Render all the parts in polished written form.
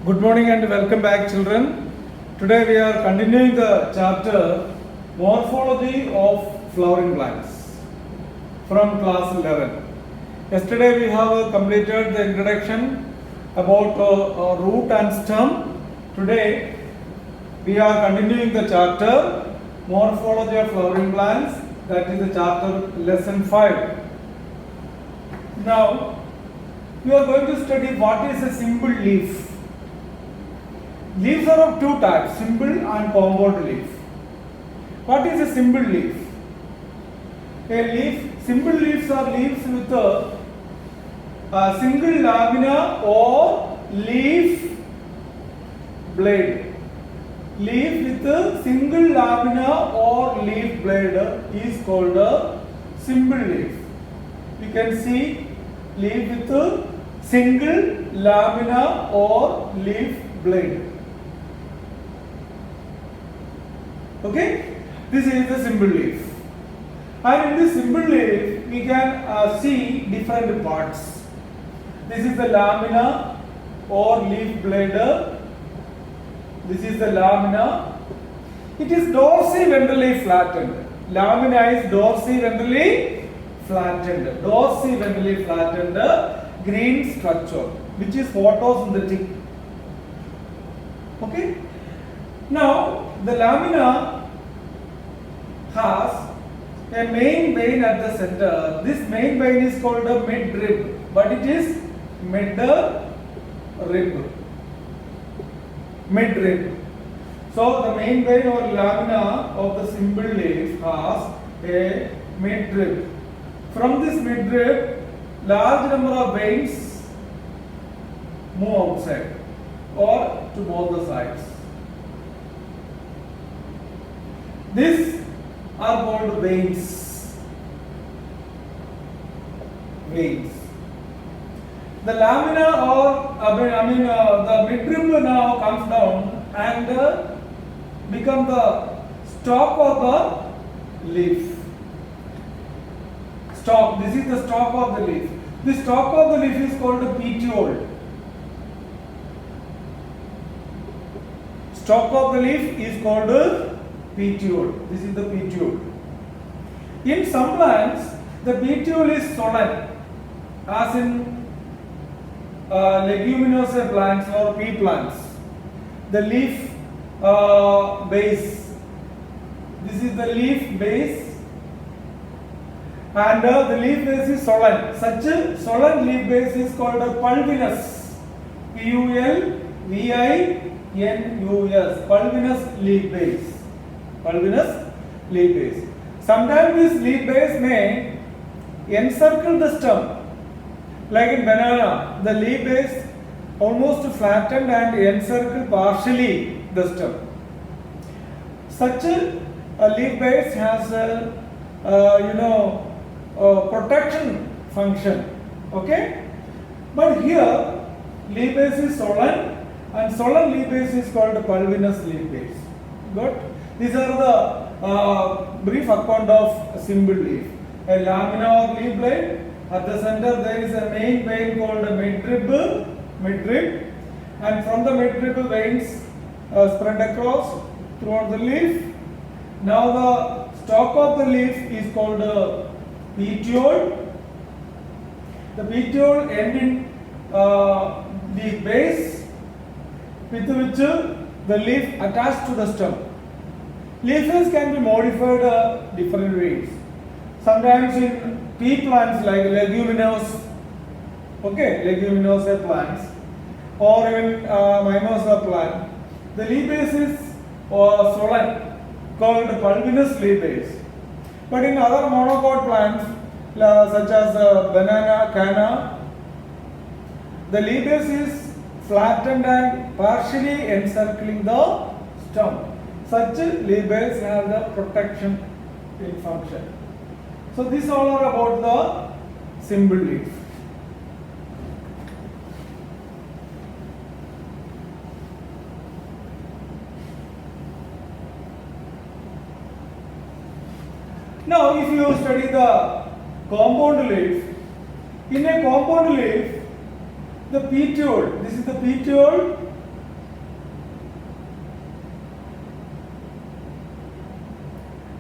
Good morning and welcome back, children. Today we are continuing the chapter Morphology of Flowering Plants from class 11. Yesterday we have completed the introduction about root and stem. Today we are continuing the chapter Morphology of Flowering Plants, that is the chapter lesson 5. Now we are going to study what is a simple leaf. Leaves are of two types, simple and compound leaf. What is a simple leaf? Simple leaves are leaves with a single lamina or leaf blade. Leaf with a single lamina or leaf blade is called a simple leaf. You can see leaf with a single lamina or leaf blade. Okay, this is the simple leaf, and in this simple leaf we can see different parts. This is the lamina or leaf blade. This is the lamina. It is dorsi-ventrally flattened. Lamina is dorsi-ventrally flattened. Dorsi-ventrally flattened green structure, which is photosynthetic. Okay. Now the lamina has a main vein at the center. This main vein is called a midrib, but it is midrib. Midrib. So the main vein or lamina of the simple leaf has a midrib. From this midrib, large number of veins move outside or to both the sides. These are called veins. Veins. The lamina or the midrib now comes down and become the stalk of the leaf. Stalk. This is the stalk of the leaf. The stalk of the leaf is called a petiole. Stalk of the leaf is called a petiole. This is the petiole. In some plants, the petiole is swollen, as in leguminous plants or pea plants. The leaf base. This is the leaf base, and the leaf base is swollen. Such a swollen leaf base is called a pulvinous. Pulvinous. Pulvinous leaf base. Pulvinous leaf base. Sometimes this leaf base may encircle the stem. Like in banana, the leaf base almost flattened and encircle partially the stem. Such a leaf base has a protection function. Okay, but here leaf base is swollen, and swollen leaf base is called pulvinous leaf base. Good. These are the brief account of a simple leaf. A lamina or leaf blade. At the center there is a main vein called a midrib, and from the midrib veins spread across throughout the leaf. Now the stalk of the leaf is called a petiole. The petiole end in the base with which the leaf attached to the stem. Leaves can be modified different ways. Sometimes in pea plants like leguminous, leguminous plants, or even mimosa plant, the leaf base is swollen, called pulvinous leaf base. But in other monocot plants such as banana, canna, the leaf base is flattened and partially encircling the stem. Such leaf base have the protection in function. So these all are about the simple leaf. Now if you study the compound leaf, in a compound leaf the petiole, this is the petiole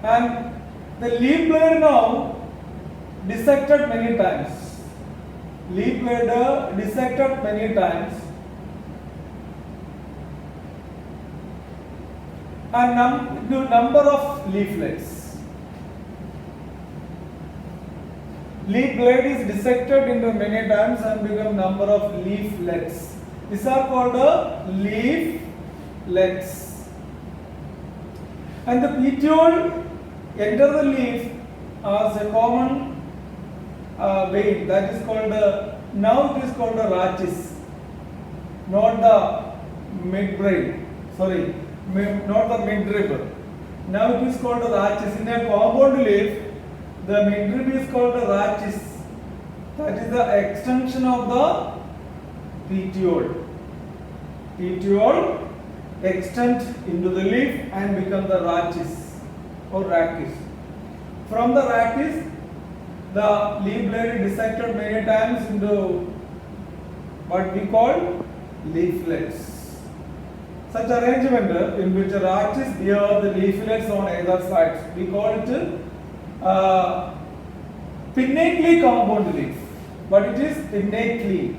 and the leaf blade now dissected many times. Leaf blade dissected many times, and the number of leaflets. Leaf blade is dissected into many times and become number of leaflets. These are called leaflets. And the petiole enter the leaf as a common vein, that is called now it is called the rachis, not the midbrain. Sorry, not the midrib. Now it is called the rachis. In a compound leaf, the midrib is called the rachis. That is the extension of the petiole. Petiole extend into the leaf and become the rachis or rachis. From the rachis, the leaf blade is dissected many times into what we call leaflets. Such arrangement in which a rachis bear the leaflets on either sides, we call it pinnately compound leaf. But it is pinnately.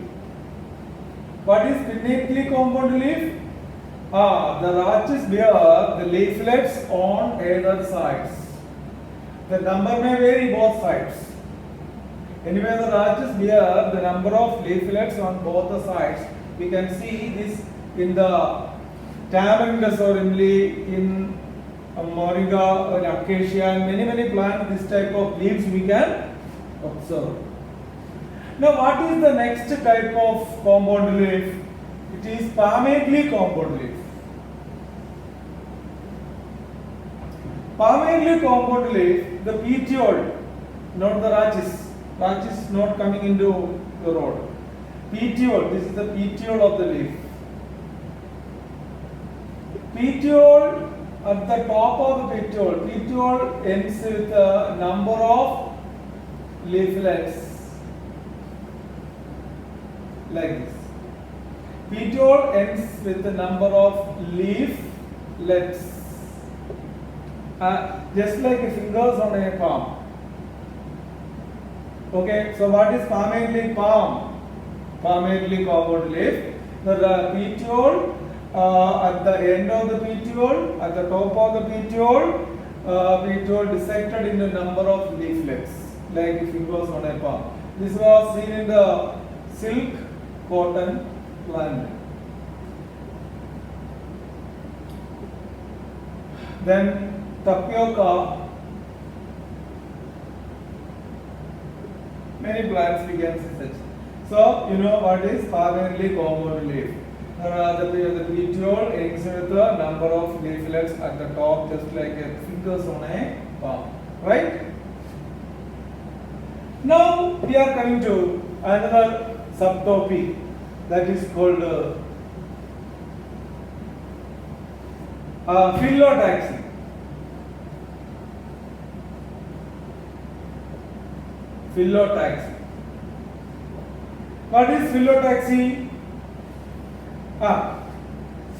What is pinnately compound leaf? The rachis bear the leaflets on either sides. The number may vary both sides. Anyway, the rachis bear the number of leaflets on both the sides. We can see this in the Tamarind sorry, in moringa, in acacia, and many plants. This type of leaves we can observe. Now, what is the next type of compound leaf? It is palmately compound leaf. Palmately compound leaf, the petiole, not the rachis. Rachis not coming into the rod. Petiole, this is the petiole of the leaf. Petiole, at the top of the petiole ends with a number of leaflets like this. Petiole ends with the number of leaflets, just like fingers on a palm. Okay, so what is palmately palm? Palmately compound leaf. The petiole at the end of the petiole, at the top of the petiole dissected into a number of leaflets, like fingers on a palm. This was seen in the silk cotton plant. Then tapioca, many plants we can see such. So you know what is palmately compound leaf. The petiole ends with a number of leaflets at the top, just like fingers on a palm, right? Now we are coming to another subtopic, that is called phyllotaxy. Phyllotaxy. What is phyllotaxy?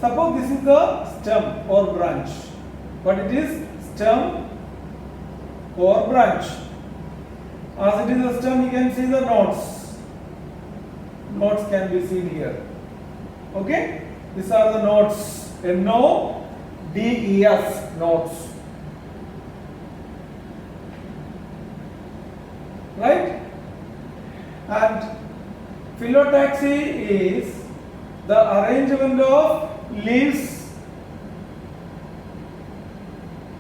Suppose this is the stem or branch. But it is stem or branch. As it is a stem, you can see the nodes. Nodes can be seen here. Okay? These are the nodes. N-O-D-E-S, nodes. Right? And phyllotaxy is the arrangement of leaves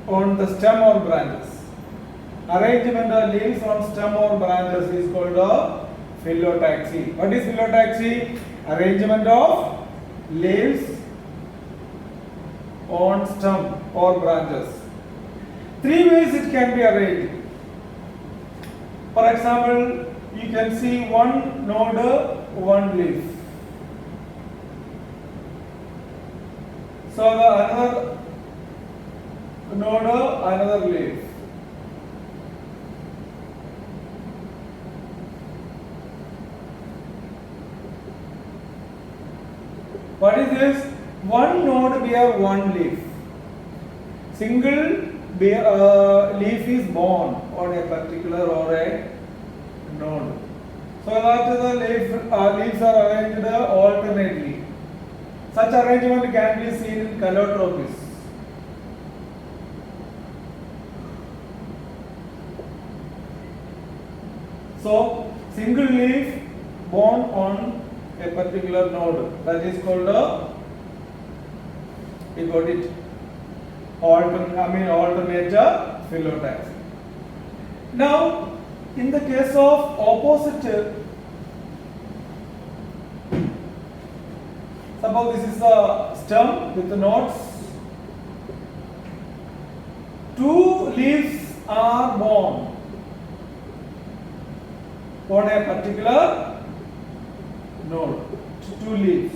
on the stem or branches. Arrangement of leaves on stem or branches is called a phyllotaxy. What is phyllotaxy? Arrangement of leaves on stem or branches. Three ways it can be arranged. For example, you can see one node, one leaf. So the another node, another leaf. What is this? One node bear one leaf. Single leaf is borne on a particular or a node. So that the leaves are arranged alternately. Such arrangement can be seen in calotropis. So single leaf borne on a particular node, that is called a, we got it, alternator phyllotaxy. Now in the case of opposite, suppose this is a stem with the nodes, two leaves are borne on a particular node, two leaves.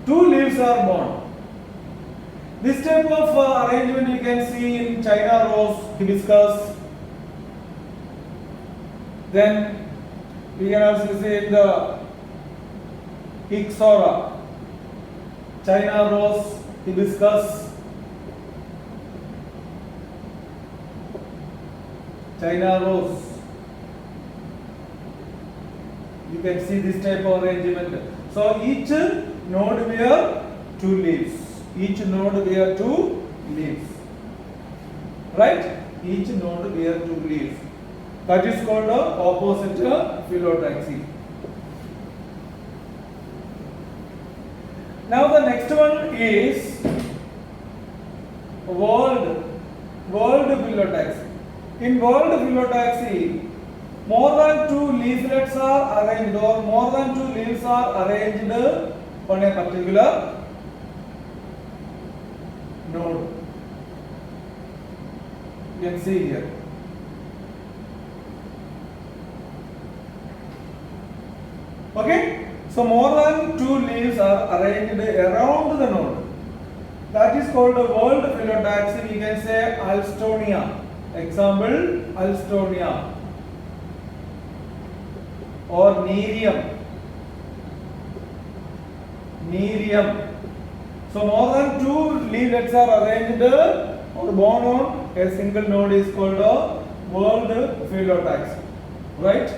Two leaves are borne. This type of arrangement you can see in China rose, hibiscus. Then we can also see in the Ixora, China rose, hibiscus, China rose. You can see this type of arrangement. So each node bear two leaves. Each node bear two leaves. Right? Each node bear two leaves. That is called the opposite phyllotaxy. Now the next one is world phyllotaxy. In world phyllotaxy, more than two leaflets are arranged or more than two leaves are arranged on a particular node. You can see here. Okay? So more than two leaves are arranged around the node. That is called a world phyllotaxy. We can say Alstonia. Example, Alstonia or Nerium. Nerium. So more than two leaflets are arranged or borne on a single node is called a world phyllotaxy. Right?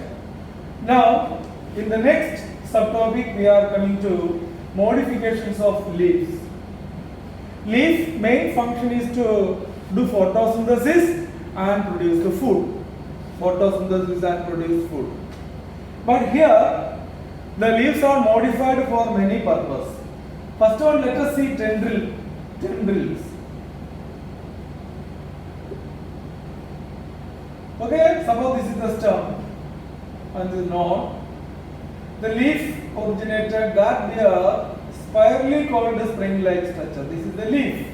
Now, in the next subtopic we are coming to modifications of leaves. Leaf main function is to do photosynthesis and produce the food. Photosynthesis and produce food. But here the leaves are modified for many purposes. First of all, let us see tendrils. Okay, suppose this is the stem and the node. The leaf originated that bear spirally called spring-like structure. This is the leaf.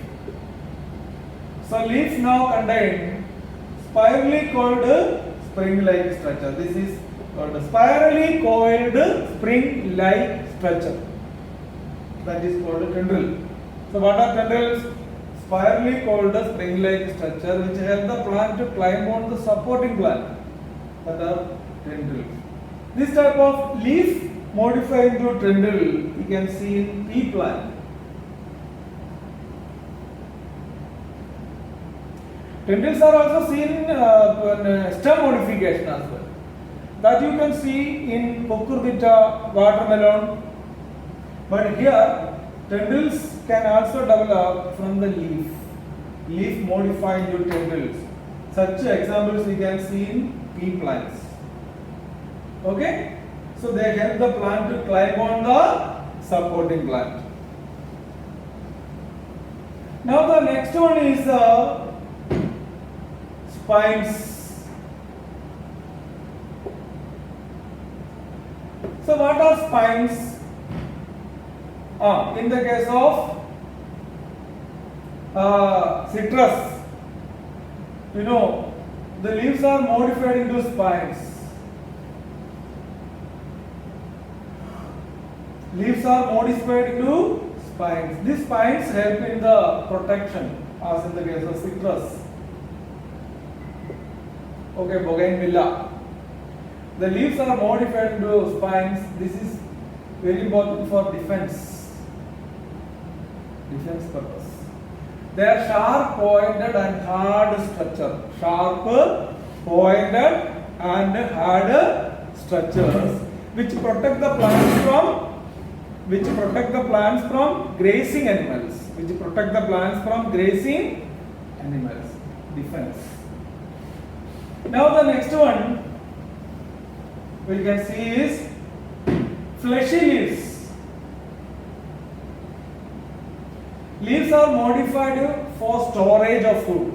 So leaf now contain spirally coiled spring-like structure. This is called spirally coiled spring-like structure. That is called a tendril. So what are tendrils? Spirally coiled spring-like structure which help the plant to climb on the supporting plant. That are tendrils. This type of leaf modified into tendril you can see in pea plant. Tendrils are also seen in stem modification as well. That you can see in cucurbita, watermelon. But here tendrils can also develop from the leaf. Leaf modified into tendrils. Such examples you can see in pea plants. Okay? So they help the plant to climb on the supporting plant. Now the next one is spines. So what are spines? In the case of citrus, you know, the leaves are modified into spines. Leaves are modified into spines. These spines help in the protection, as in the case of citrus. Okay, bougainvillea. The leaves are modified into spines. This is very important for defense purpose. They are sharp pointed and hard structure. Sharp pointed and hard structures which protect the plants from grazing animals. Defense. Now the next one we can see is fleshy leaves. Leaves are modified for storage of food.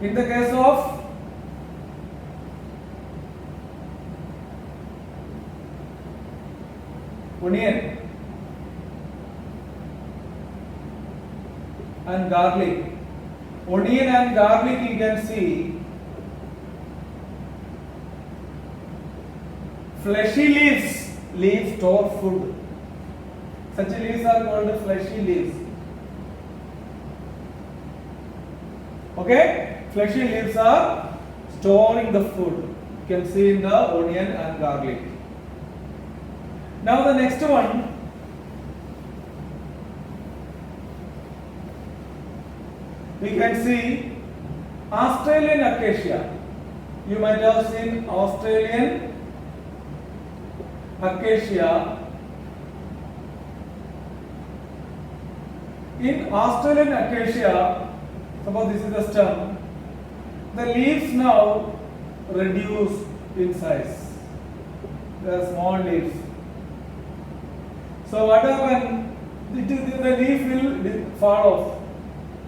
In the case of onion and garlic. Onion and garlic, you can see fleshy leaves store food. Such leaves are called fleshy leaves. Okay, fleshy leaves are storing the food. You can see in the onion and garlic. Now the next one, we can see Australian acacia. You might have seen Australian acacia. In Australian acacia, suppose this is the stem, the leaves now reduce in size. They are small leaves. So what happens? The leaf will fall off.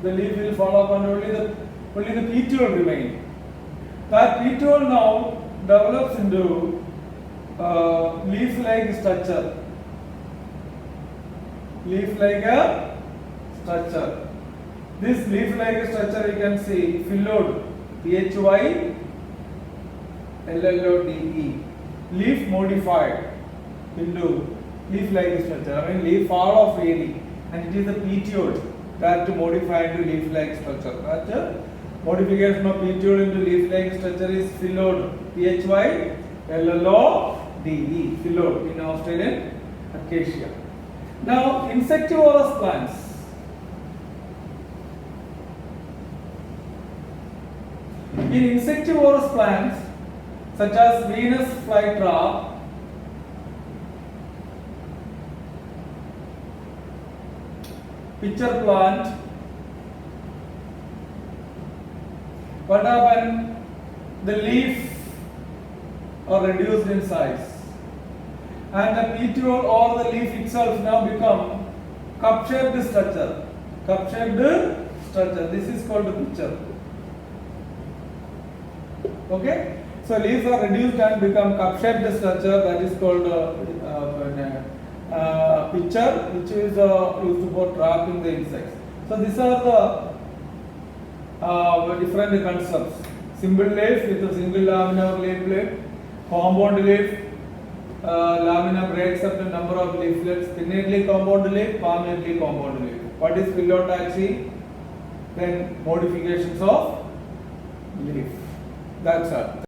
The leaf will fall off and only the petiole remain. That petiole now develops into leaf-like structure. This leaf-like structure you can see phyllodes. PHYLLODE. Leaf modified into leaf-like structure. I mean leaf fall off really, and it is the petiole that to modify into leaf-like structure. That modification of petiole into leaf-like structure is phyllodes. PHYLLODE. Phyllodes in Australian acacia. Now insectivorous plants. In insectivorous plants such as Venus flytrap, pitcher plant, what happens? The leaves are reduced in size and the petiole or the leaf itself now become cup-shaped structure. This is called the pitcher. Okay, so leaves are reduced and become cup-shaped structure, that is called pitcher, which is used for trapping the insects. So these are the different concepts. Simple leaf with a single lamina or leaf blade, compound leaf, lamina breaks up the number of leaflets, pinnately compound leaf, palmately compound leaf. What is phyllotaxy? Then modifications of leaf. That's all.